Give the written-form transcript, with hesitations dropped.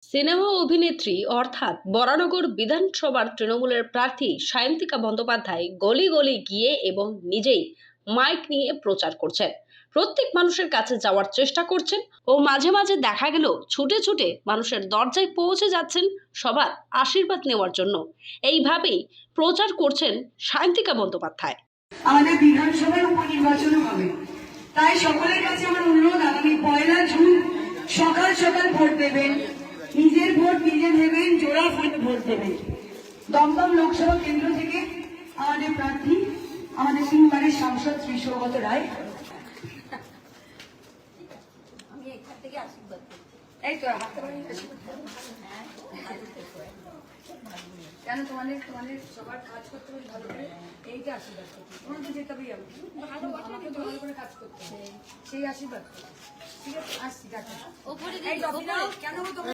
Cinema অভিনেত্রী অর্থাৎ বরানগর বিধানসভার তৃণমূলের প্রার্থী সায়ন্তিকা বন্দ্যোপাধ্যায় গলি গলি গিয়ে এবং নিজেই মাইক নিয়ে প্রচার করছেন। প্রত্যেক মানুষের কাছে যাওয়ার চেষ্টা করছেন ও মাঝে মাঝে দেখা গেল ছুটে ছুটে মানুষের দরজায় পৌঁছে যাচ্ছেন সবার আশীর্বাদ নেওয়ার জন্য। এইভাবেই প্রচার করছেন সায়ন্তিকা বন্দ্যোপাধ্যায়। আমাদের বিধানসভার উপনির্বাচন হবে, তাই সকলের কাছে আমার অনুরোধ, আগামী 1 জুন সকাল সকাল ভোট দেবেন। নিজের ভোট নিজে দেবেন, জোড়া ভোট দেবেন। দমদম লোকসভা কেন্দ্র থেকে আমাদের প্রার্থী, আমাদের 3 বারের সাংসদ শ্রী সৌগত রায়। এই তো কেন তোমাদের সবার কাজ করতে হবে ভালো করে, এইটা আশীর্বাদ করতে তোমার তো যেতে হবে, আমাকে তো ভালো করে কাজ করতে হবে, সেই আশীর্বাদ। ঠিক আছে, আসছি। কেন